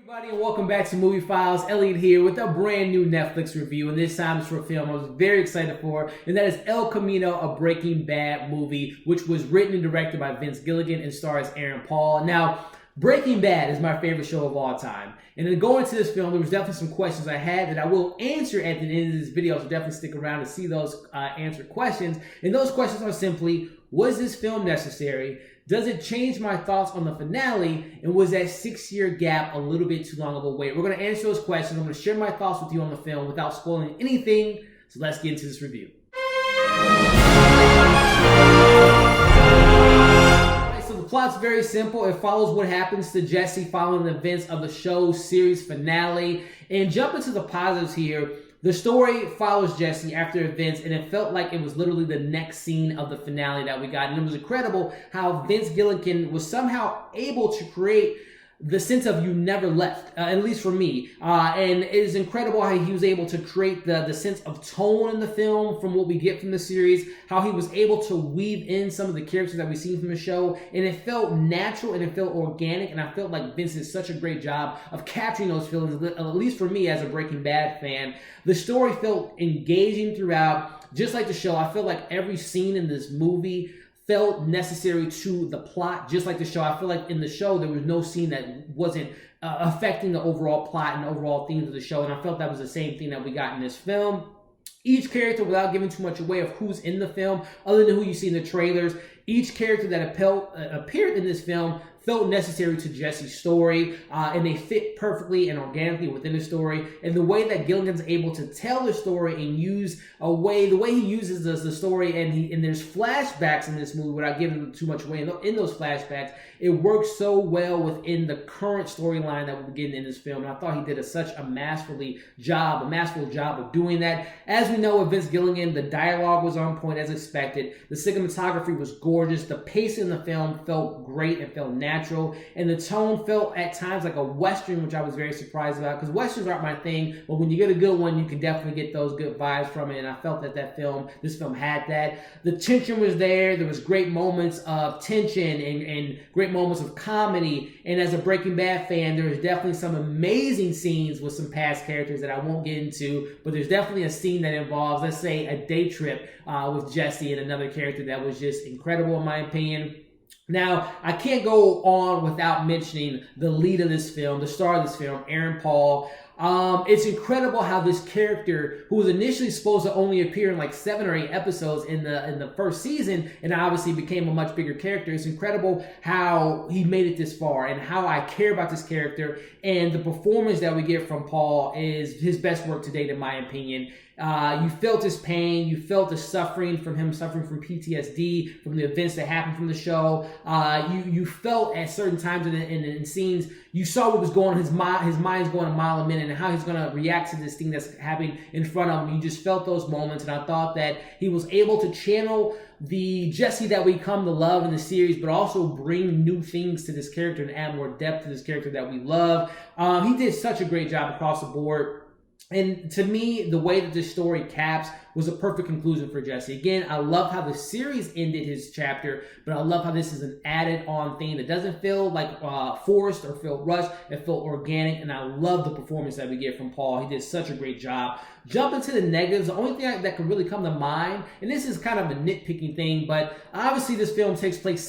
Everybody, and welcome back to Movie Files. Elliot here with a brand new Netflix review, and this time it's for a film I was very excited for, and that is El Camino, a Breaking Bad movie, which was written and directed by Vince Gilligan and stars Aaron Paul. Now, Breaking Bad is my favorite show of all time, and in going into this film, there was definitely some questions I had that I will answer at the end of this video, so definitely stick around to see those answered questions. And those questions are simply, was this film necessary? Does it change my thoughts on the finale? And was that 6-year gap a little bit too long of a wait? We're going to answer those questions. I'm going to share my thoughts with you on the film without spoiling anything. So let's get into this review. So the plot's very simple. It follows what happens to Jesse following the events of the show's series finale. And jump into the positives here. The story follows Jesse after events, and it felt like it was literally the next scene of the finale that we got. And it was incredible how Vince Gilligan was somehow able to create the sense of you never left, at least for me. And it is incredible how he was able to create the sense of tone in the film from what we get from the series, how he was able to weave in some of the characters that we've seen from the show, and it felt natural and it felt organic, and I felt like Vince did such a great job of capturing those feelings, at least for me as a Breaking Bad fan. The story felt engaging throughout, just like the show. I feel like every scene in this movie felt necessary to the plot, just like the show. I feel like in the show, there was no scene that wasn't affecting the overall plot and overall themes of the show, and I felt that was the same thing that we got in this film. Each character, without giving too much away of who's in the film, other than who you see in the trailers, each character that appeared in this film felt necessary to Jesse's story, and they fit perfectly and organically within the story. And the way that Gilligan's able to tell the story and use the way he uses the story, and there's flashbacks in this movie without giving too much away. In those flashbacks, it works so well within the current storyline that we're getting in this film. And I thought he did such a masterful job of doing that. As we know with Vince Gilligan, the dialogue was on point as expected. The cinematography was gorgeous. The pacing in the film felt great and felt natural. And the tone felt at times like a Western, which I was very surprised about, because Westerns aren't my thing. But when you get a good one, you can definitely get those good vibes from it. And I felt that this film had that. The tension was there. There was great moments of tension and great moments of comedy. And as a Breaking Bad fan, there was definitely some amazing scenes with some past characters that I won't get into, but there's definitely a scene that involves, let's say, a day trip with Jesse and another character that was just incredible in my opinion. Now, I can't go on without mentioning the lead of this film, the star of this film, Aaron Paul. It's incredible how this character, who was initially supposed to only appear in like 7 or 8 episodes in the first season, and obviously became a much bigger character. It's incredible how he made it this far, and how I care about this character. And the performance that we get from Paul is his best work to date, in my opinion. You felt his pain, you felt the suffering from him, suffering from PTSD, from the events that happened from the show. You felt at certain times in scenes, you saw what was going on. His mind's going a mile a minute, and how he's going to react to this thing that's happening in front of him. You just felt those moments, and I thought that he was able to channel the Jesse that we come to love in the series, but also bring new things to this character and add more depth to this character that we love. He did such a great job across the board. And to me, the way that this story caps was a perfect conclusion for Jesse. Again, I love how the series ended his chapter, but I love how this is an added-on thing that doesn't feel like forced or feel rushed. It felt organic, and I love the performance that we get from Paul. He did such a great job. Jump into the negatives. The only thing that could really come to mind, and this is kind of a nitpicking thing, but obviously this film takes place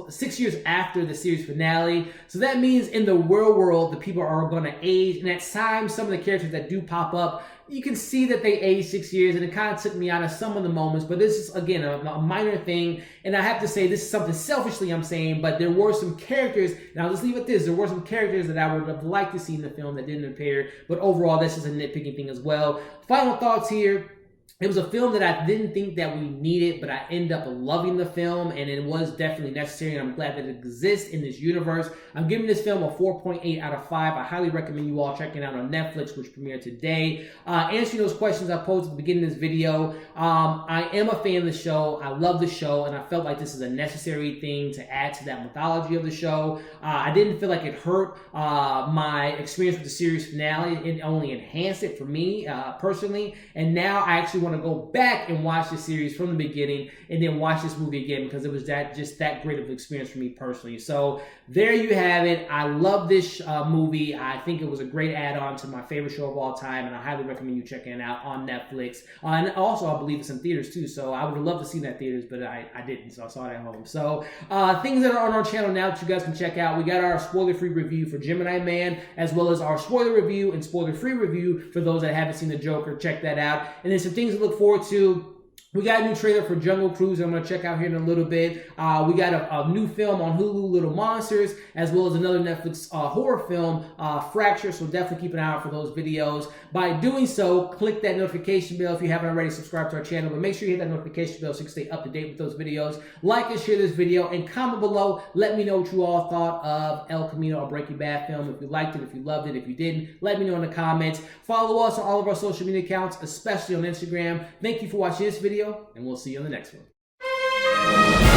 six years after the series finale. So that means in the real world, the people are going to age, and at times, some of the characters that do pop up, you can see that they aged 6 years, and it kind of took me out of some of the moments, but this is, again, a minor thing, and I have to say, this is something selfishly I'm saying, but there were some characters, and I'll just leave it at this, there were some characters that I would have liked to see in the film that didn't appear, but overall, this is a nitpicking thing as well. Final thoughts here. It was a film that I didn't think that we needed, but I ended up loving the film, and it was definitely necessary, and I'm glad that it exists in this universe. I'm giving this film a 4.8 out of 5. I highly recommend you all checking it out on Netflix, which premiered today. Answering those questions I posed at the beginning of this video, I am a fan of the show. I love the show, and I felt like this is a necessary thing to add to that mythology of the show. I didn't feel like it hurt my experience with the series finale. It only enhanced it for me personally, and now I actually actually want to go back and watch the series from the beginning and then watch this movie again, because it was just that great of an experience for me personally. So there you have it. I love this movie. I think it was a great add-on to my favorite show of all time, and I highly recommend you checking it out on Netflix. And also, I believe it's in theaters too, so I would have loved to see that in theaters, but I didn't, so I saw it at home. So things that are on our channel now that you guys can check out. We got our spoiler-free review for Gemini Man, as well as our spoiler review and spoiler-free review for those that haven't seen the Joker. Check that out. And then some things to look forward to. We got a new trailer for Jungle Cruise that I'm going to check out here in a little bit. We got a new film on Hulu, Little Monsters, as well as another Netflix horror film, Fracture, so definitely keep an eye out for those videos. By doing so, click that notification bell if you haven't already subscribed to our channel, but make sure you hit that notification bell so you can stay up to date with those videos. Like and share this video, and comment below. Let me know what you all thought of El Camino, a Breaking Bad film. If you liked it, if you loved it, if you didn't, let me know in the comments. Follow us on all of our social media accounts, especially on Instagram. Thank you for watching this video, and we'll see you on the next one.